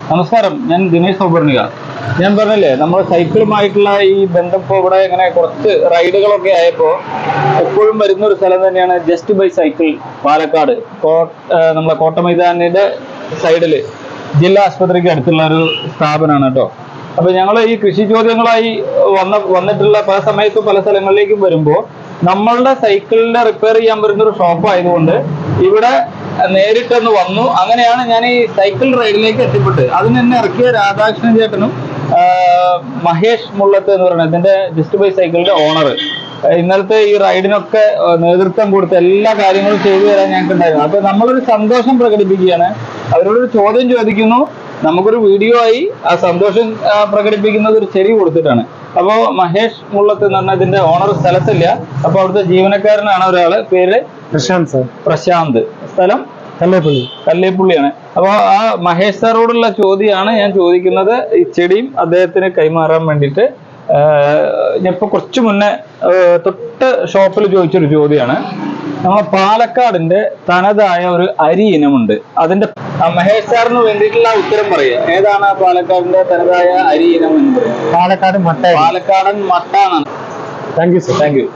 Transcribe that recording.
നമസ്കാരം, ഞാൻ ദിനേശ് സൗപർണിക. ഞാൻ പറഞ്ഞില്ലേ, നമ്മൾ സൈക്കിളുമായിട്ടുള്ള ഈ ബന്ധം ഇപ്പോൾ ഇവിടെ ഇങ്ങനെ കുറച്ച് റൈഡുകളൊക്കെ ആയപ്പോൾ എപ്പോഴും വരുന്ന ഒരു സ്ഥലം തന്നെയാണ് ജസ്റ്റ് ബൈ സൈക്കിൾ പാലക്കാട്. നമ്മളെ കോട്ടമൈതാനിന്റെ സൈഡിൽ ജില്ലാ ആശുപത്രിക്ക് അടുത്തുള്ള ഒരു സ്ഥാപനമാണ് കേട്ടോ. അപ്പൊ ഞങ്ങൾ ഈ കൃഷി ചോദ്യങ്ങളായി വന്നിട്ടുള്ള പല സമയത്തും പല സ്ഥലങ്ങളിലേക്കും വരുമ്പോൾ നമ്മളുടെ സൈക്കിളിനെ റിപ്പയർ ചെയ്യാൻ വരുന്ന ഒരു ഷോപ്പ് ആയതുകൊണ്ട് ഇവിടെ നേരിട്ടൊന്ന് വന്നു. അങ്ങനെയാണ് ഞാൻ ഈ സൈക്കിൾ റൈഡിലേക്ക് എത്തിപ്പെട്ടത്. അതിന് എന്നെ ഇറക്കിയ രാധാകൃഷ്ണൻ ചേട്ടനും മഹേഷ് മുള്ളത്ത് എന്ന് പറയുന്നത് ഇതിന്റെ ജസ്റ്റ് ബൈ സൈക്കിളിന്റെ ഓണർ. ഇന്നലത്തെ ഈ റൈഡിനൊക്കെ നേതൃത്വം കൊടുത്ത് എല്ലാ കാര്യങ്ങളും ചെയ്തു തരാൻ ഞങ്ങൾക്ക് ഉണ്ടായിരുന്നു. അപ്പൊ നമ്മളൊരു സന്തോഷം പ്രകടിപ്പിക്കുകയാണ്. അവരോടൊരു ചോദ്യം ചോദിക്കുന്നു, നമുക്കൊരു വീഡിയോ ആയി ആ സന്തോഷം പ്രകടിപ്പിക്കുന്നത് ഒരു ചെടി കൊടുത്തിട്ടാണ്. അപ്പോ മഹേഷ് മുള്ളത്ത് എന്ന് പറഞ്ഞാൽ ഇതിന്റെ ഓണർ സ്ഥലത്തില്ല. അപ്പൊ അവിടുത്തെ ജീവനക്കാരനാണ് ഒരാള്, പേര് പ്രശാന്ത്, സ്ഥലം കല്ലേപ്പുള്ളിയാണ്. അപ്പൊ ആ മഹേഷ് സാറോടുള്ള ചോദ്യമാണ് ഞാൻ ചോദിക്കുന്നത്. ഈ ചെടിയും അദ്ദേഹത്തിന് കൈമാറാൻ വേണ്ടിയിട്ട് ഞാനിപ്പോ കുറച്ചു മുന്നേ തൊട്ട് ഷോപ്പിൽ ചോദിച്ചൊരു ചോദ്യമാണ്. നമ്മളെ പാലക്കാടിന്റെ തനതായ ഒരു അരി ഇനമുണ്ട്. അതിന്റെ മഹേഷ് സാറിന് വേണ്ടിയിട്ടുള്ള ഉത്തരം പറയുക. ഏതാണ് പാലക്കാടിന്റെ തനതായ അരി ഇനം എന്ന് പറയുന്നത്? പാലക്കാടൻ മട്ട. പാലക്കാടൻ മട്ട ആണ്. Thank you sir. Thank you.